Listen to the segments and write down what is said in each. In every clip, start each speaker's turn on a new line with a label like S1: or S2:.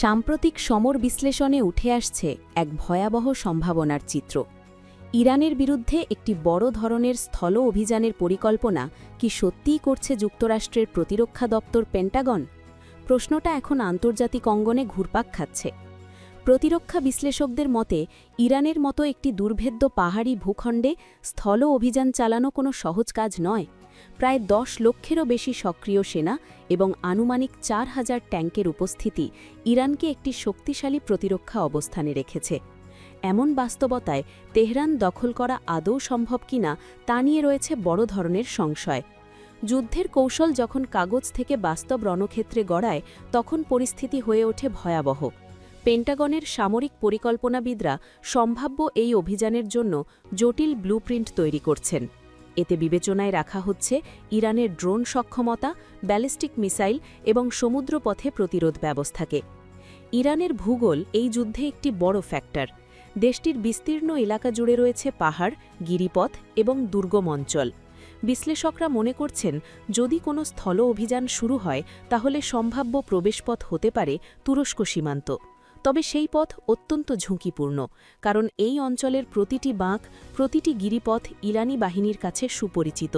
S1: সাম্প্রতিক সমর বিশ্লেষণে উঠে আসছে এক ভয়াবহ সম্ভাবনার চিত্র। ইরানের বিরুদ্ধে একটি বড় ধরনের স্থল অভিযানের পরিকল্পনা কি সত্যিই করছে যুক্তরাষ্ট্রের প্রতিরক্ষা দপ্তর পেন্টাগন? প্রশ্নটা এখন আন্তর্জাতিক অঙ্গনে ঘুরপাক খাচ্ছে। প্রতিরক্ষা বিশ্লেষকদের মতে ইরানের মতো একটি দুর্ভেদ্য পাহাড়ি ভূখণ্ডে স্থল অভিযান চালানো কোনো সহজ কাজ নয়। প্রায় 10 লক্ষেরও বেশি সক্রিয় সেনা এবং আনুমানিক 4000 ট্যাঙ্কের উপস্থিতি ইরানকে একটি শক্তিশালী প্রতিরক্ষা অবস্থানে রেখেছে। এমন বাস্তবতায় তেহরান দখল করা আদৌ সম্ভব কিনা তা নিয়ে রয়েছে বড় ধরনের সংশয়। যুদ্ধের কৌশল যখন কাগজ থেকে বাস্তব রণক্ষেত্রে গড়ায় তখন পরিস্থিতি হয়ে ওঠে ভয়াবহ। পেন্টাগনের সামরিক পরিকল্পনাবিদরা সম্ভাব্য এই অভিযানের জন্য জটিল ব্লুপ্রিন্ট তৈরি করছেন। এতে বিবেচনায় রাখা হচ্ছে ইরানের ড্রোন সক্ষমতা, ব্যালিস্টিক মিসাইল এবং সমুদ্রপথে প্রতিরোধ ব্যবস্থাকে। ইরানের ভূগোল এই যুদ্ধে একটি বড় ফ্যাক্টর। দেশটির বিস্তীর্ণ এলাকা জুড়ে রয়েছে পাহাড়, গিরিপথ এবং দুর্গম অঞ্চল। বিশ্লেষকরা মনে করছেন যদি কোনো স্থল অভিযান শুরু হয় তাহলে সম্ভাব্য প্রবেশপথ হতে পারে তুরস্ক সীমান্ত। তবে সেই পথ অত্যন্ত ঝুঁকিপূর্ণ, কারণ এই অঞ্চলের প্রতিটি বাঁক, প্রতিটি গিরিপথ ইরানি বাহিনীর কাছে সুপরিচিত,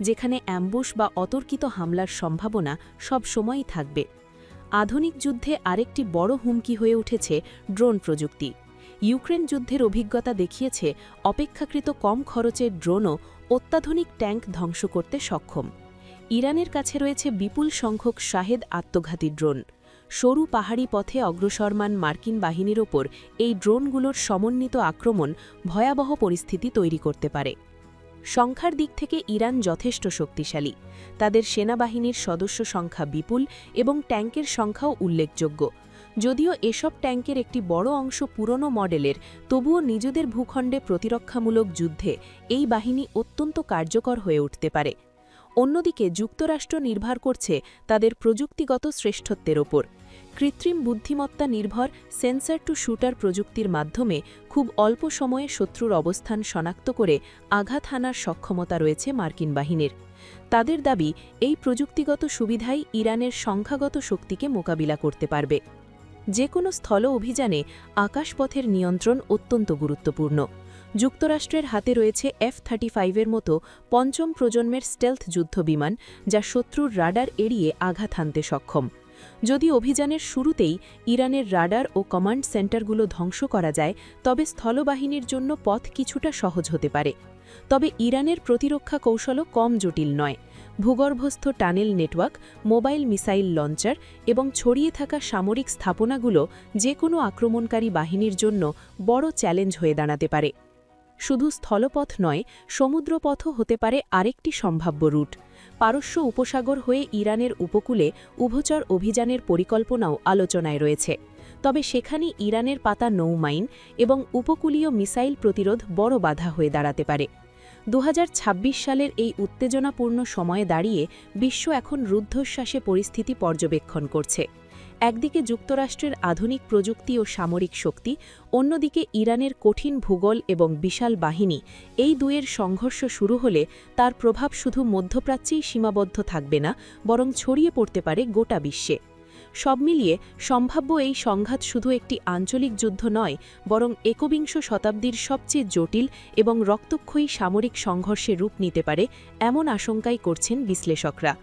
S1: যেখানে অ্যাম্বুশ বা অতর্কিত হামলার সম্ভাবনা সব সময়ই থাকবে। আধুনিক যুদ্ধে আরেকটি বড় হুমকি হয়ে উঠেছে ড্রোন প্রযুক্তি। ইউক্রেন যুদ্ধের অভিজ্ঞতা দেখিয়েছে অপেক্ষাকৃত কম খরচের ড্রোনও অত্যাধুনিক ট্যাঙ্ক ধ্বংস করতে সক্ষম। ইরানের কাছে রয়েছে বিপুল সংখ্যক শাহেদ আত্মঘাতী ড্রোন। সরু পাহাড়ি পথে অগ্রসরমান মার্কিন বাহিনীর ওপর এই ড্রোনগুলোর সমন্বিত আক্রমণ ভয়াবহ পরিস্থিতি তৈরি করতে পারে। সংখ্যার দিক থেকে ইরান যথেষ্ট শক্তিশালী। তাদের সেনাবাহিনীর সদস্য সংখ্যা বিপুল এবং ট্যাঙ্কের সংখ্যাও উল্লেখযোগ্য। যদিও এসব ট্যাঙ্কের একটি বড় অংশ পুরনো মডেলের, তবুও নিজেদের ভূখণ্ডে প্রতিরক্ষামূলক যুদ্ধে এই বাহিনী অত্যন্ত কার্যকর হয়ে উঠতে পারে। অন্যদিকে যুক্তরাষ্ট্র নির্ভর করছে তাদের প্রযুক্তিগত শ্রেষ্ঠত্বের ওপর। কৃত্রিম বুদ্ধিমত্তা নির্ভর সেন্সর টু শুটার প্রযুক্তির মাধ্যমে খুব অল্প সময়ে শত্রুর অবস্থান শনাক্ত করে আঘাত হানার সক্ষমতা রয়েছে মার্কিন বাহিনীর। তাদের দাবি এই প্রযুক্তিগত সুবিধাই ইরানের সংখ্যাগত শক্তিকে মোকাবিলা করতে পারবে। যে কোনো স্থল অভিযানে আকাশপথের নিয়ন্ত্রণ অত্যন্ত গুরুত্বপূর্ণ। যুক্তরাষ্ট্রের হাতে রয়েছে F-35-এর মতো পঞ্চম প্রজন্মের স্টেলথ যুদ্ধবিমান, যা শত্রুর রাডার এড়িয়ে আঘাত হানতে সক্ষম। যদি অভিযানের শুরুতেই ইরানের রাডার ও কমান্ড সেন্টারগুলো ধ্বংস করা যায় তবে স্থলবাহিনীর জন্য পথ কিছুটা সহজ হতে পারে। তবে ইরানের প্রতিরক্ষা কৌশলও কম জটিল নয়। ভূগর্ভস্থ tunnel network, mobile missile launcher এবং ছড়িয়ে থাকা সামরিক স্থাপনাগুলো যে কোনো আক্রমণকারী বাহিনীর জন্য বড় চ্যালেঞ্জ হয়ে দাঁড়াতে পারে। শুধু স্থলপথ নয়, সমুদ্রপথও হতে পারে আরেকটি সম্ভাব্য রুট। পারস্য উপসাগর হয়ে ইরানের উপকূলে উভচর অভিযানের পরিকল্পনাও আলোচনায় রয়েছে। তবে সেখানে ইরানের পাতা নৌমাইন এবং উপকূলীয় মিসাইল প্রতিরোধ বড় বাধা হয়ে দাঁড়াতে পারে। 2026 সালের এই উত্তেজনাপূর্ণ সময়ে দাঁড়িয়ে বিশ্ব এখন রুদ্ধশ্বাসে পরিস্থিতি পর্যবেক্ষণ করছে। একদিকে যুক্তরাষ্ট্রের আধুনিক প্রযুক্তি ও সামরিক শক্তি, অন্যদিকে ইরানের কঠিন ভূগোল এবং বিশাল বাহিনী। এই দুয়ের সংঘর্ষ শুরু হলে তার প্রভাব শুধু মধ্যপ্রাচ্যেই সীমাবদ্ধ থাকবে না, বরং ছড়িয়ে পড়তে পারে গোটা বিশ্বে। সব মিলিয়ে সম্ভাব্য এই সংঘাত শুধু একটি আঞ্চলিক যুদ্ধ নয়, বরং একবিংশ শতাব্দীর সবচেয়ে জটিল এবং রক্তক্ষয়ী সামরিক সংঘর্ষে রূপ নিতে পারে এমন আশঙ্কাই করছেন বিশ্লেষকরা।